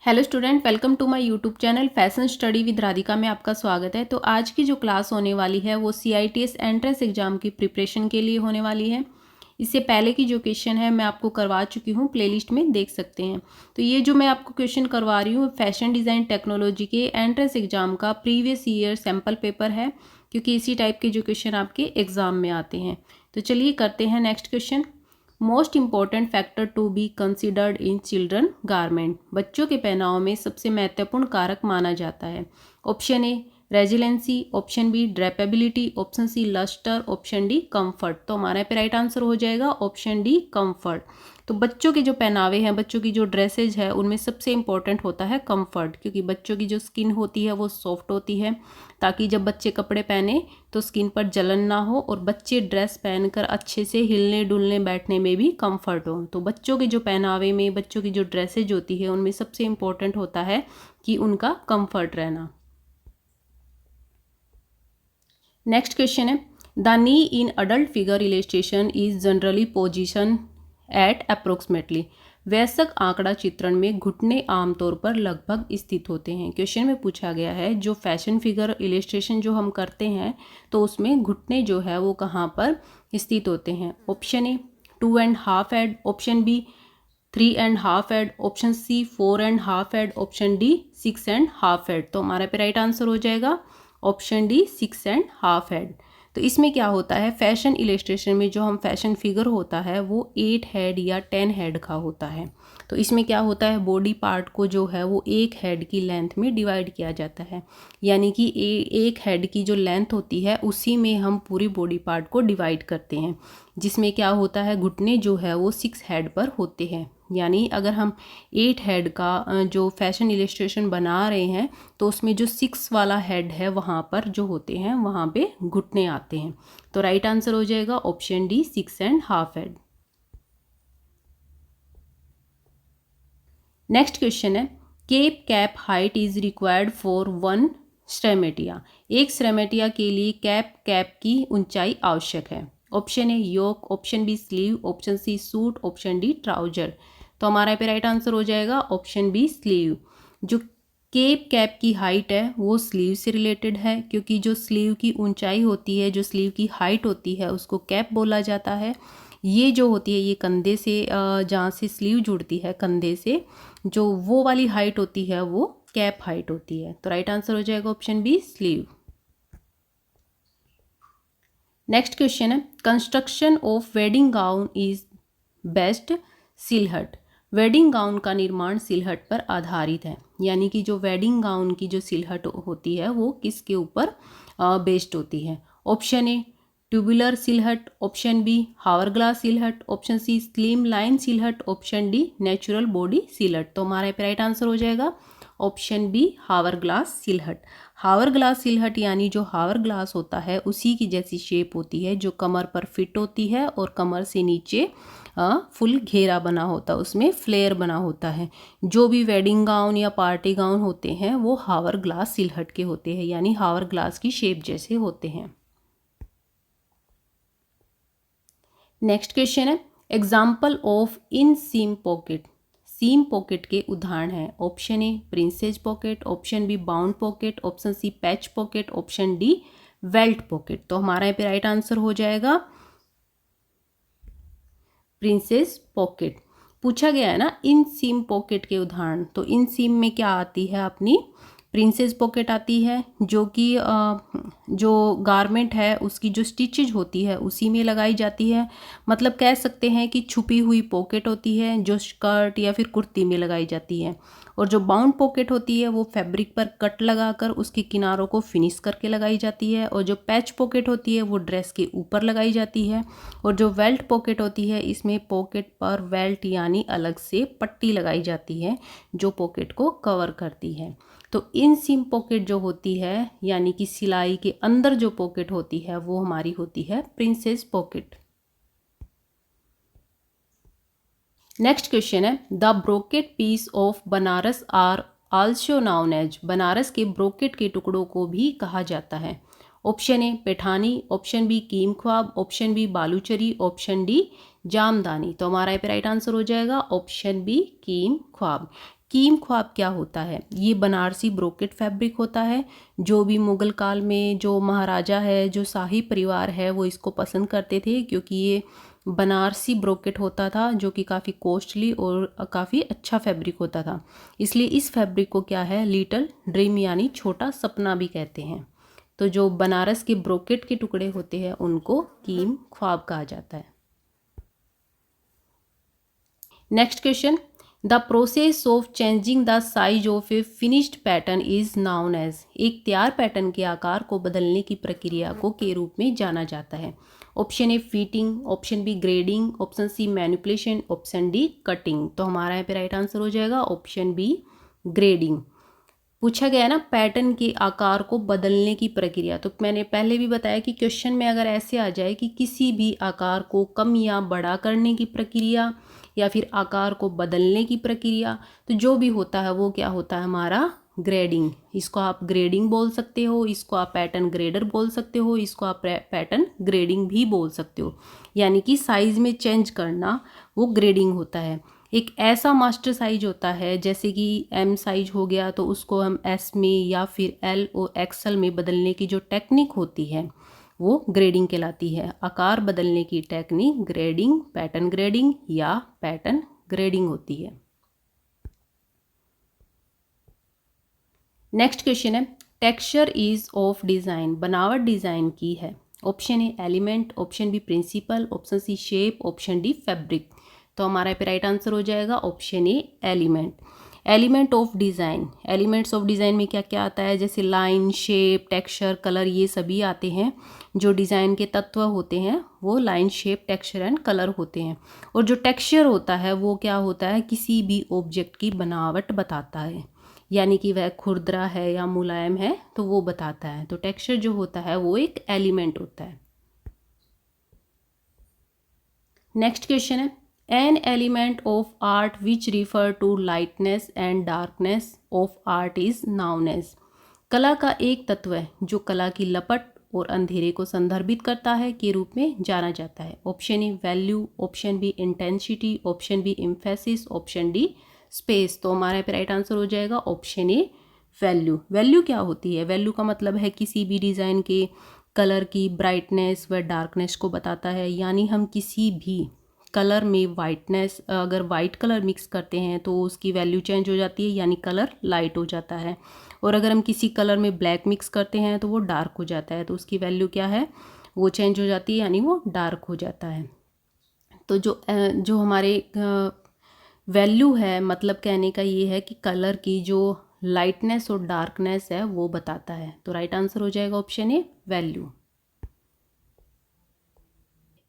Hello student, welcome to my YouTube channel fashion study with Radhika में आपका स्वागत है। तो आज की जो क्लास होने वाली है वो CITS एंट्रेंस एग्जाम की प्रिपरेशन के लिए होने वाली है। इससे पहले की जो क्वेश्चन है मैं आपको करवा चुकी हूँ, प्लेलिस्ट में देख सकते हैं। तो ये जो मैं आपको क्वेश्चन करवा रही हूँ फैशन डिज़ाइन टेक्नोलॉजी के एंट्रेंस एग्जाम का प्रीवियस ईयर सैम्पल पेपर है, क्योंकि इसी टाइप के जो क्वेश्चन आपके एग्जाम में आते हैं। तो चलिए करते हैं next question. Most important factor to be considered in children garment, बच्चों के पहनाव में सबसे महत्वपूर्ण कारक माना जाता है। Option A resiliency, option B drapability, option C lustre, option D comfort. तो हमारा पे राइट आंसर हो जाएगा ऑप्शन डी कंफर्ट। तो बच्चों के जो पहनावे हैं, बच्चों की जो ड्रेसेज है, उनमें सबसे इंपॉर्टेंट होता है कंफर्ट, क्योंकि बच्चों की जो स्किन होती है वो सॉफ्ट होती है, ताकि जब बच्चे कपड़े पहने तो स्किन पर जलन ना हो और बच्चे ड्रेस पहनकर अच्छे से हिलने डुलने बैठने में भी कंफर्ट हो। तो बच्चों के जो पहनावे में, बच्चों की जो ड्रेसेज होती है, उनमें सबसे इंपॉर्टेंट होता है कि उनका कंफर्ट रहना। नेक्स्ट क्वेश्चन है, the knee in adult figure illustration is generally position eight approximately. वयस्क आंकड़ा चित्रण में घुटने आमतौर पर लगभग स्थित होते हैं। क्वेश्चन में पूछा गया है जो फैशन फिगर इलेस्ट्रेशन जो हम करते हैं तो उसमें घुटने जो है वो कहाँ पर स्थित होते हैं। Option A 2.5 head, option B 3.5 head, option C 4.5 head, option D 6.5 head. तो हमारे पे राइट आंसर हो जाएगा ऑप्शन डी 6.5 हेड। तो इसमें क्या होता है, फैशन इलेस्ट्रेशन में जो हम फैशन फिगर होता है वो 8 हेड या 10 हेड का होता है। तो इसमें क्या होता है, बॉडी पार्ट को जो है वो एक हेड की लेंथ में डिवाइड किया जाता है, यानी कि एक हेड की जो लेंथ होती है उसी में हम पूरी बॉडी पार्ट को डिवाइड करते हैं, जिसमें क्या होता है घुटने जो है वो 6 हेड पर होते हैं। यानी अगर हम 8 हेड का जो फैशन इलेस्ट्रेशन बना रहे हैं तो उसमें जो 6 वाला हेड है वहाँ पर जो होते हैं वहाँ पे घुटने आते हैं। तो राइट आंसर हो जाएगा option D 6.5 head. Next question है, cape cap height is required for 1 स्ट्रेमेटिया। एक स्ट्रेमेटिया के लिए कैप की ऊंचाई आवश्यक है। Option A yoke, option B sleeve, option C suit, option D trouser. तो हमारा पे राइट आंसर हो जाएगा ऑप्शन बी स्लीव। जो केप कैप की हाइट है वो स्लीव से रिलेटेड है, क्योंकि जो स्लीव की ऊंचाई होती है, जो स्लीव की हाइट होती है उसको कैप बोला जाता है। ये जो होती है ये कंधे से, जहाँ से स्लीव जुड़ती है कंधे से, जो वो वाली हाइट होती है वो कैप हाइट होती है। तो राइट आंसर हो जाएगा option B sleeve. Next question है, construction of wedding gown is best silhouette. Wedding gown का निर्माण सिलहट पर आधारित है, यानी कि जो वेडिंग गाउन की जो सिलहट होती है वो किसके ऊपर बेस्ड होती है। Option A tubular silhouette, option B hourglass silhouette, option C slim line silhouette, option D natural body silhouette. तो हमारे पे राइट आंसर हो जाएगा option B hourglass silhouette. Hourglass silhouette यानी जो हावरग्लास होता है उसी की जैसी शेप होती है, जो कमर पर फिट होती है और कमर से नीचे फुल घेरा बना होता है, उसमें फ्लेयर बना होता है। जो भी वेडिंग गाउन या पार्टी गाउन होते हैं वो हावरग्लास सिलहट के होते हैं, यानी हावरग्लास की शेप जैसे होते हैं। नेक्स्ट क्वेश्चन है, example of in seam pocket. Seam pocket के उदाहरण हैं। Option A princess pocket, option B bound pocket, option C patch pocket, option D welt pocket. तो हमारा यहाँ पे राइट आंसर हो जाएगा प्रिंसेस पॉकेट। पूछा गया है ना इन सीम पॉकेट के उदाहरण, तो इन सीम में क्या आती है अपनी प्रिंसेस पॉकेट आती है, जो कि जो गारमेंट है उसकी जो स्टिचेज होती है उसी में लगाई जाती है। मतलब कह सकते हैं कि छुपी हुई पॉकेट होती है जो स्कर्ट या फिर कुर्ती में लगाई जाती है। और जो बाउंड पॉकेट होती है वो फैब्रिक पर कट लगाकर उसके किनारों को फिनिश करके लगाई जाती है। और जो पैच पॉकेट होती है वो ड्रेस के ऊपर लगाई जाती है। और जो वेल्ट पॉकेट होती है इसमें पॉकेट पर वेल्ट यानी अलग से पट्टी लगाई जाती है जो पॉकेट को कवर करती है। तो इन सीम पॉकेट जो होती है, यानी कि सिलाई के अंदर जो पॉकेट होती है वो हमारी होती है प्रिंसेस पॉकेट। नेक्स्ट क्वेश्चन है, the brocade piece of Banaras are also known as. Banaras के ब्रोकेट के टुकड़ों को भी कहा जाता है। Option A Paithani, option B Kimkhab, option B Baluchari, option D Jamdani. तो हमारा यहाँ पे राइट आंसर हो जाएगा ऑप्शन बी कीम ख्वाब। कीम ख्वाब क्या होता है? ये बनारसी ब्रोकेट फैब्रिक होता है। जो भी मुग़ल काल में जो महाराजा है, जो शाही परिवार है, वो इसको पसंद करते थे क्योंकि ये बनारसी ब्रोकेट होता था जो कि काफ़ी कॉस्टली और काफ़ी अच्छा फैब्रिक होता था। इसलिए इस फैब्रिक को क्या है, लिटिल ड्रीम यानी छोटा सपना भी कहते हैं। तो जो बनारस के ब्रोकेट के टुकड़े होते हैं उनको कीम ख्वाब कहा जाता है। Next question, the process of changing the size of a finished pattern is known as. एक तैयार पैटर्न के आकार को बदलने की प्रक्रिया को के रूप में जाना जाता है। Option A fitting, option B grading, option C manipulation, option D cutting. तो हमारा यहाँ पे राइट आंसर हो जाएगा ऑप्शन बी ग्रेडिंग। पूछा गया है ना पैटर्न के आकार को बदलने की प्रक्रिया, तो मैंने पहले भी बताया कि क्वेश्चन में अगर ऐसे आ जाए कि किसी भी आकार को कम या बड़ा करने की प्रक्रिया या फिर आकार को बदलने की प्रक्रिया, तो जो भी होता है वो क्या होता है हमारा ग्रेडिंग। इसको आप ग्रेडिंग बोल सकते हो, इसको आप पैटर्न ग्रेडर बोल सकते हो, इसको आप पैटर्न ग्रेडिंग भी बोल सकते हो। यानी कि साइज में चेंज करना वो ग्रेडिंग होता है। एक ऐसा मास्टर साइज होता है जैसे कि एम साइज हो गया तो उसको हम एस में या फिर एल और एक्सएल में बदलने की जो टेक्निक होती है वो ग्रेडिंग कहलाती है। आकार बदलने की टेक्निक ग्रेडिंग, पैटर्न ग्रेडिंग या पैटर्न ग्रेडिंग होती है। नेक्स्ट क्वेश्चन है, टेक्सचर इज ऑफ डिज़ाइन, बनावट डिज़ाइन की है। Option A element, option B principle, option C shape, option D fabric. तो हमारा पे राइट आंसर हो जाएगा option A element. Element of design, elements of design में क्या क्या आता है, जैसे लाइन, शेप, टेक्सचर, कलर, ये सभी आते हैं। जो डिज़ाइन के तत्व होते हैं वो line, shape, texture and colour होते हैं। और जो टेक्सचर होता है वो क्या होता है, किसी भी ऑब्जेक्ट की बनावट बताता है, यानी कि वह खुरदरा है या मुलायम है तो वो बताता है। तो टेक्सचर जो होता है वो एक एलिमेंट होता है। नेक्स्ट क्वेश्चन है, an element of art which refer to lightness and darkness of art is known as. कला का एक तत्व है जो कला की लपट और अंधेरे को संदर्भित करता है के रूप में जाना जाता है। Option A value, option B intensity, option B emphasis, option D space. तो हमारे पे राइट आंसर हो जाएगा ऑप्शन ए वैल्यू। वैल्यू क्या होती है, वैल्यू का मतलब है किसी भी डिज़ाइन के कलर की ब्राइटनेस व डार्कनेस को बताता है। यानी हम किसी भी कलर में वाइटनेस, अगर वाइट कलर मिक्स करते हैं तो उसकी वैल्यू चेंज हो जाती है, यानी कलर लाइट हो जाता है। और अगर हम किसी कलर में ब्लैक मिक्स करते हैं तो वो डार्क हो जाता है, तो उसकी वैल्यू क्या है, वो चेंज हो जाती है, यानी वो डार्क हो जाता है। तो जो हमारे वैल्यू है, मतलब कहने का ये है कि कलर की जो लाइटनेस और डार्कनेस है वो बताता है। तो राइट आंसर हो जाएगा option A value.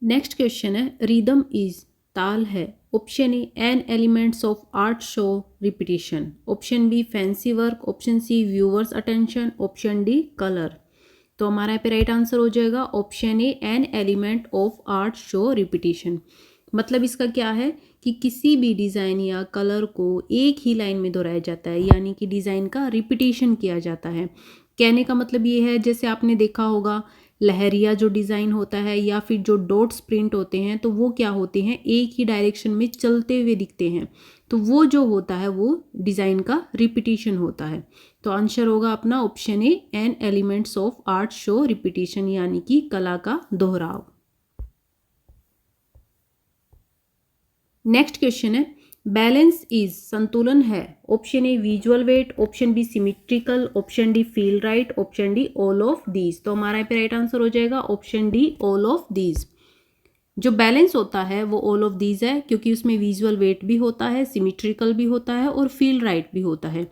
Next question है, रिदम इज, ताल है। Option A an elements of art show repetition, option B fancy work, option C viewers attention, option D colour. तो हमारा यहाँ पे राइट आंसर हो जाएगा option A an element of art show repetition. मतलब इसका क्या है कि किसी भी डिज़ाइन या कलर को एक ही लाइन में दोहराया जाता है, यानी कि डिज़ाइन का रिपीटिशन किया जाता है। कहने का मतलब ये है, जैसे आपने देखा होगा लहरिया जो डिज़ाइन होता है या फिर जो डॉट्स प्रिंट होते हैं तो वो क्या होते हैं, एक ही डायरेक्शन में चलते हुए दिखते हैं। तो वो जो होता है वो डिज़ाइन का रिपीटिशन होता है। तो आंसर होगा अपना option A an elements of art show repetition, यानी कि कला का दोहराव। नेक्स्ट क्वेश्चन है, बैलेंस इज, संतुलन है। Option A visual weight, option B symmetrical, option D feel right, option D all of these. तो हमारा यहाँ पे राइट आंसर हो जाएगा option D all of these. जो बैलेंस होता है वो ऑल ऑफ दीज है, क्योंकि उसमें विजुअल वेट भी होता है, सिमेट्रिकल भी होता है और फील राइट भी होता है।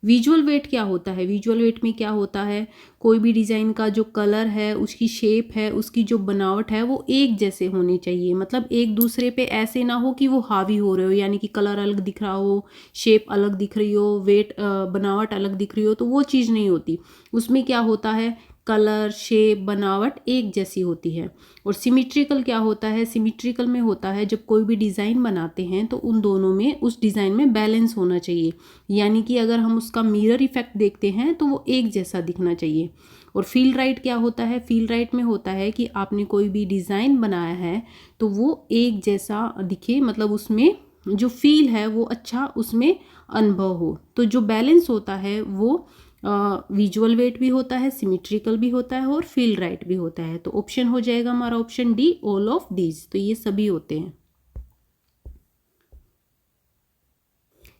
विजुअल वेट क्या होता है, विजुअल वेट में क्या होता है, कोई भी डिज़ाइन का जो कलर है, उसकी शेप है, उसकी जो बनावट है वो एक जैसे होने चाहिए। मतलब एक दूसरे पे ऐसे ना हो कि वो हावी हो रहे हो, यानी कि कलर अलग दिख रहा हो, शेप अलग दिख रही हो, वेट बनावट अलग दिख रही हो, तो वो चीज़ नहीं होती। उसमें क्या होता है, कलर, शेप, बनावट एक जैसी होती है। और सिमेट्रिकल क्या होता है, सिमेट्रिकल में होता है जब कोई भी डिज़ाइन बनाते हैं तो उन दोनों में, उस डिज़ाइन में बैलेंस होना चाहिए, यानी कि अगर हम उसका मिरर इफेक्ट देखते हैं तो वो एक जैसा दिखना चाहिए। और फील राइट क्या होता है, फील राइट में होता है कि आपने कोई भी डिज़ाइन बनाया है तो वो एक जैसा दिखे, मतलब उसमें जो फील है वो अच्छा उसमें अनुभव हो। तो जो बैलेंस होता है वो विजुअल वेट भी होता है, सिमेट्रिकल भी होता है और फील राइट भी होता है। तो ऑप्शन हो जाएगा हमारा option D, all of these. तो ये सभी होते हैं।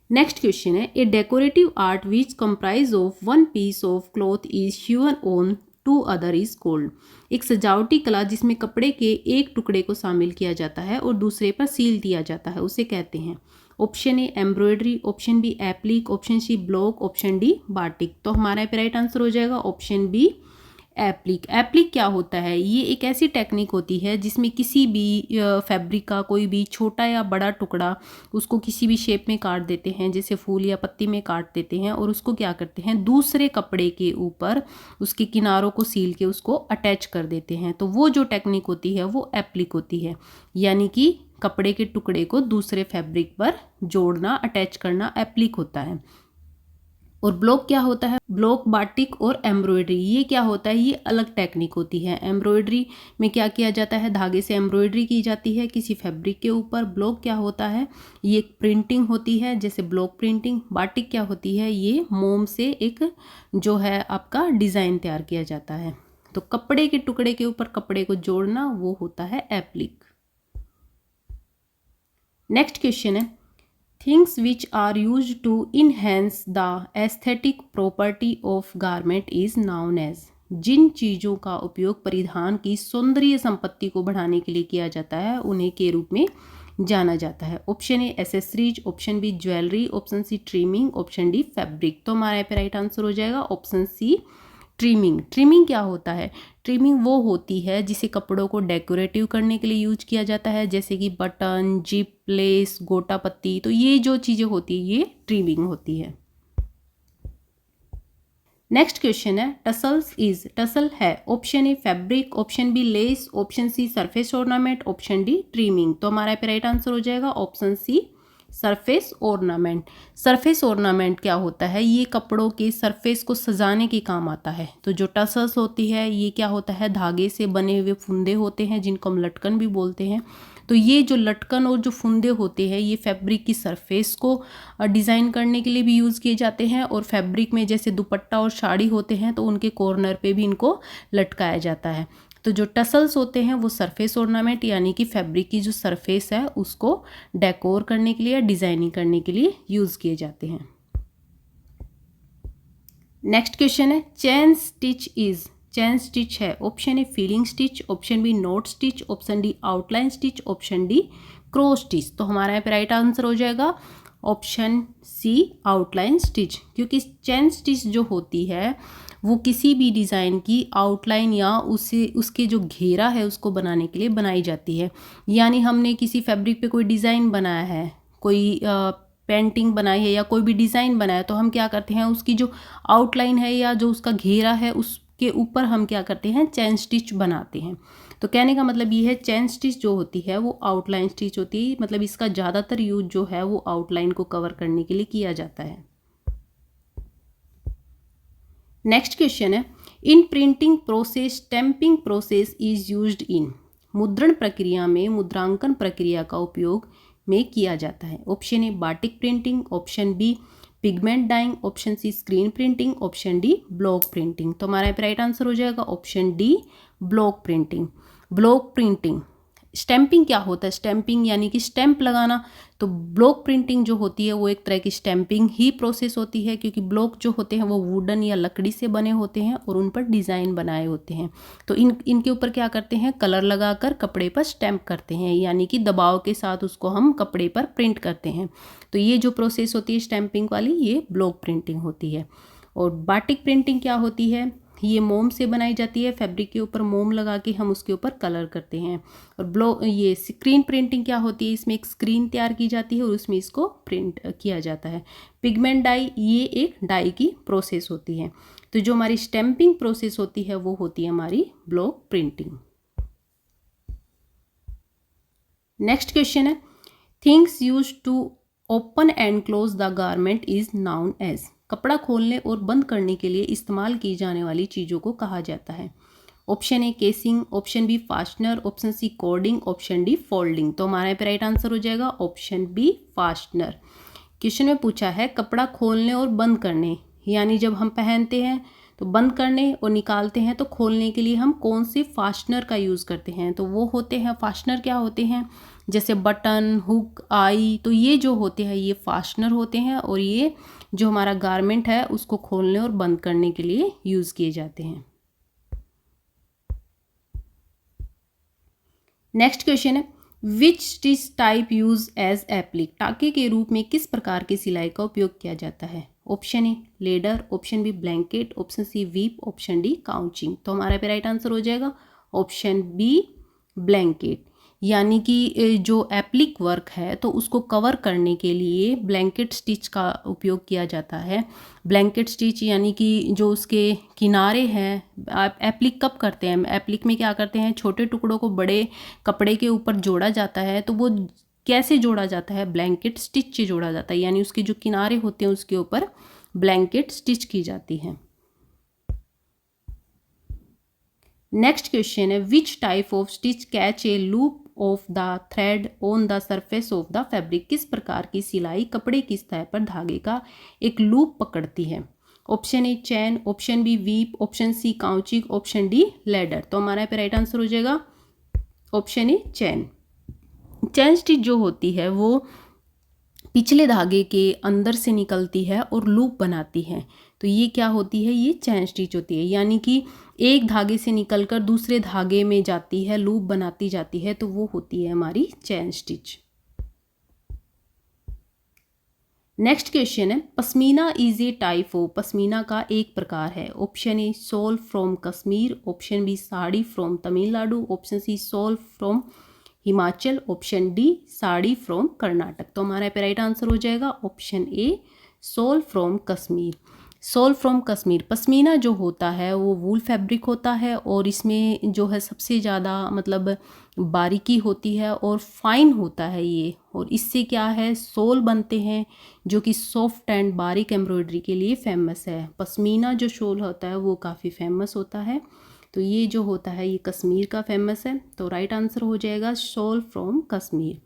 नेक्स्ट क्वेश्चन है, a decorative art which comprise of one piece of cloth is hewn on to other is called. एक सजावटी कला जिसमें कपड़े के एक टुकड़े को शामिल किया जाता है और दूसरे पर सील दिया जाता है, उसे कहते हैं। Option A embroidery, option B applique, option C block, option D batik. तो हमारा राइट आंसर हो जाएगा ऑप्शन बी एप्लिक। एप्लिक क्या होता है? ये एक ऐसी टेक्निक होती है जिसमें किसी भी फैब्रिक का कोई भी छोटा या बड़ा टुकड़ा उसको किसी भी शेप में काट देते हैं, जैसे फूल या पत्ती में काट देते हैं, और उसको क्या करते हैं, दूसरे कपड़े के ऊपर उसके किनारों को सील के उसको अटैच कर देते हैं। तो वो जो टेक्निक होती है वो एप्लिक होती है, यानी कि कपड़े के टुकड़े को दूसरे फैब्रिक पर जोड़ना, अटैच करना एप्लिक होता है। और ब्लॉक क्या होता है? ब्लॉक, बाटिक और एम्ब्रॉयडरी, ये क्या होता है? ये अलग टेक्निक होती है। एम्ब्रॉयडरी में क्या किया जाता है, धागे से एम्ब्रॉयडरी की जाती है किसी फैब्रिक के ऊपर। ब्लॉक क्या होता है? ये एक प्रिंटिंग होती है, जैसे ब्लॉक प्रिंटिंग। बाटिक क्या होती है? ये मोम से एक जो है आपका डिज़ाइन तैयार किया जाता है। तो कपड़े के टुकड़े के ऊपर कपड़े को जोड़ना वो होता है एप्लिक। नेक्स्ट क्वेश्चन है, things which are use to enhance the aesthetic property of garment is known as. जिन चीज़ों का उपयोग परिधान की सौंदर्य संपत्ति को बढ़ाने के लिए किया जाता है उन्हें के रूप में जाना जाता है। Option A accessories, option B jewellery, option C trimming, option D fabric. तो हमारे पे राइट आंसर हो जाएगा ऑप्शन सी ट्रिमिंग। ट्रिमिंग क्या होता है? ट्रिमिंग वो होती है जिसे कपड़ों को डेकोरेटिव करने के लिए यूज किया जाता है, जैसे कि बटन, जिप, लेस, गोटा पत्ती। तो ये जो चीज़ें होती है ये ट्रिमिंग होती है। नेक्स्ट क्वेश्चन है, टसल्स इज, टसल है option A fabric, option B lace, option C surface ornament, option D trimming. तो हमारा पे राइट आंसर हो जाएगा option C surface ornament. Surface ornament क्या होता है? ये कपड़ों के सरफेस को सजाने के काम आता है। तो जो टसल्स होती है ये क्या होता है, धागे से बने हुए फुंदे होते हैं जिनको हम लटकन भी बोलते हैं। तो ये जो लटकन और जो फुंदे होते हैं ये फैब्रिक की सरफेस को डिज़ाइन करने के लिए भी यूज़ किए जाते हैं, और फैब्रिक में जैसे दुपट्टा और साड़ी होते हैं तो उनके कॉर्नर पे भी इनको लटकाया जाता है। तो जो टसल्स होते हैं वो सरफेस ऑर्नामेंट यानी कि फैब्रिक की जो सरफेस है उसको डेकोर करने के लिए या डिज़ाइनिंग करने के लिए यूज़ किए जाते हैं। नेक्स्ट क्वेश्चन है, chain stitch is, chain stitch है option A filling stitch, option B knot stitch, option D outline stitch, option D cross stitch. तो हमारा यहाँ पे राइट आंसर हो जाएगा ऑप्शन सी आउटलाइन स्टिच, क्योंकि चेन स्टिच जो होती है वो किसी भी डिज़ाइन की आउटलाइन या उसके जो घेरा है उसको बनाने के लिए बनाई जाती है। यानी हमने किसी फैब्रिक पे कोई डिज़ाइन बनाया है, कोई पेंटिंग बनाई है या कोई भी डिज़ाइन बनाया, तो हम क्या करते हैं उसकी जो आउटलाइन है या जो उसका घेरा है उसके ऊपर हम क्या करते हैं, चेन स्टिच बनाते हैं। तो कहने का मतलब ये है चेन स्टिच जो होती है वो आउटलाइन स्टिच होती है, मतलब इसका ज़्यादातर यूज जो है वो आउटलाइन को कवर करने के लिए किया जाता है। नेक्स्ट क्वेश्चन है, इन printing process stamping process is used in. मुद्रण प्रक्रिया में मुद्रांकन प्रक्रिया का उपयोग में किया जाता है। Option A batik printing, option B pigment dyeing, option C screen printing, option D block printing. तो हमारा राइट आंसर हो जाएगा option D block printing. Block printing. Stamping क्या होता है? स्टैंपिंग यानी कि स्टैंप लगाना। तो ब्लॉक प्रिंटिंग जो होती है वो एक तरह की स्टैंपिंग ही प्रोसेस होती है, क्योंकि ब्लॉक जो होते हैं वो वुडन या लकड़ी से बने होते हैं और उन पर डिज़ाइन बनाए होते हैं। तो इनके ऊपर क्या करते हैं, कलर लगाकर कपड़े पर स्टैंप करते हैं, यानी कि दबाव के साथ उसको हम कपड़े पर प्रिंट करते हैं। तो ये जो प्रोसेस होती है स्टैंपिंग वाली ये ब्लॉक प्रिंटिंग होती है। और बाटिक प्रिंटिंग क्या होती है? ये मोम से बनाई जाती है, फैब्रिक के ऊपर मोम लगा के हम उसके ऊपर कलर करते हैं। और ये स्क्रीन प्रिंटिंग क्या होती है? इसमें एक स्क्रीन तैयार की जाती है और उसमें इसको प्रिंट किया जाता है। पिगमेंट डाई, ये एक डाई की प्रोसेस होती है। तो जो हमारी स्टैंपिंग प्रोसेस होती है वो होती है हमारी ब्लॉक प्रिंटिंग। नेक्स्ट क्वेश्चन है, things use to open and close the garment is known as. कपड़ा खोलने और बंद करने के लिए इस्तेमाल की जाने वाली चीज़ों को कहा जाता है। Option A casing, option B fastener, option C cording, option D folding. तो हमारे पे राइट आंसर हो जाएगा ऑप्शन बी फास्टनर। क्वेश्चन में पूछा है कपड़ा खोलने और बंद करने, यानी जब हम पहनते हैं तो बंद करने और निकालते हैं तो खोलने के लिए हम कौन से फास्टनर का यूज़ करते हैं। तो वो होते हैं फास्टनर, क्या होते हैं, जैसे बटन, हुक, आई, तो ये जो होते हैं ये फास्टनर होते हैं और ये जो हमारा गारमेंट है उसको खोलने और बंद करने के लिए यूज़ किए जाते हैं। नेक्स्ट क्वेश्चन है which stitch type use as applique, टाके के रूप में किस प्रकार की सिलाई का उपयोग किया जाता है। Option A ladder, option B blanket, option C weep, option D couching. तो हमारा पे राइट आंसर हो जाएगा ऑप्शन बी ब्लैंकेट, यानी कि जो एप्लिक वर्क है तो उसको कवर करने के लिए ब्लैंकेट स्टिच का उपयोग किया जाता है। ब्लैंकेट स्टिच यानी कि जो उसके किनारे हैं, आप एप्लिक कब करते हैं, एप्लिक में क्या करते हैं, छोटे टुकड़ों को बड़े कपड़े के ऊपर जोड़ा जाता है। तो वो कैसे जोड़ा जाता है, ब्लैंकेट स्टिच से जोड़ा जाता है, यानी उसके जो किनारे होते हैं उसके ऊपर ब्लैंकेट स्टिच की जाती है। नेक्स्ट क्वेश्चन है which type of stitch catch a loop of the thread on the surface of the fabric, किस प्रकार की सिलाई कपड़े की सतह पर धागे का एक लूप पकड़ती है। Option A chain, option B weep, option C couching, option D ladder. तो हमारा पे राइट आंसर हो जाएगा option A chain. Chain stitch जो होती है वो पिछले धागे के अंदर से निकलती है और लूप बनाती है। तो ये क्या होती है, ये चैन स्टिच होती है, यानी कि एक धागे से निकलकर दूसरे धागे में जाती है, लूप बनाती जाती है, तो वो होती है हमारी चैन स्टिच। नेक्स्ट क्वेश्चन है pashmina is a type of, pashmina का एक प्रकार है। Option A shawl from Kashmir, option B sari from Tamil Nadu, option C shawl from Himachal, option D sari from Karnataka. तो हमारा पे राइट आंसर हो जाएगा option A shawl from Kashmir. Shawl from Kashmir, pashmina जो होता है वो वूल फैब्रिक होता है और इसमें जो है सबसे ज़्यादा मतलब बारीकी होती है और फाइन होता है ये, और इससे क्या है सोल बनते हैं जो कि सॉफ्ट एंड बारीक एम्ब्रॉयडरी के लिए फेमस है। पश्मीना जो शॉल होता है वो काफ़ी फेमस होता है, तो ये जो होता है ये कश्मीर का फेमस है। तो राइट आंसर हो जाएगा शॉल फ्रॉम कश्मीर।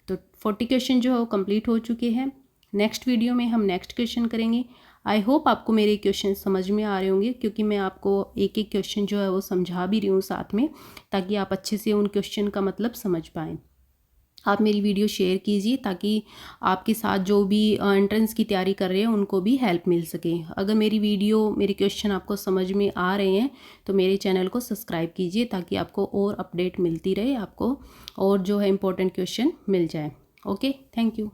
तो 40 क्वेश्चन जो है वो कंप्लीट हो चुके हैं। नेक्स्ट वीडियो में हम नेक्स्ट क्वेश्चन करेंगे। आई होप आपको मेरे क्वेश्चन समझ में आ रहे होंगे, क्योंकि मैं आपको एक एक क्वेश्चन जो है वो समझा भी रही हूँ साथ में, ताकि आप अच्छे से उन क्वेश्चन का मतलब समझ पाएँ। आप मेरी वीडियो शेयर कीजिए ताकि आपके साथ जो भी एंट्रेंस की तैयारी कर रहे हैं उनको भी हेल्प मिल सके। अगर मेरी वीडियो मेरे क्वेश्चन आपको समझ में आ रहे हैं तो मेरे चैनल को सब्सक्राइब कीजिए ताकि आपको और अपडेट मिलती रहे, आपको और जो है इम्पोर्टेंट क्वेश्चन मिल जाए। Okay, thank you.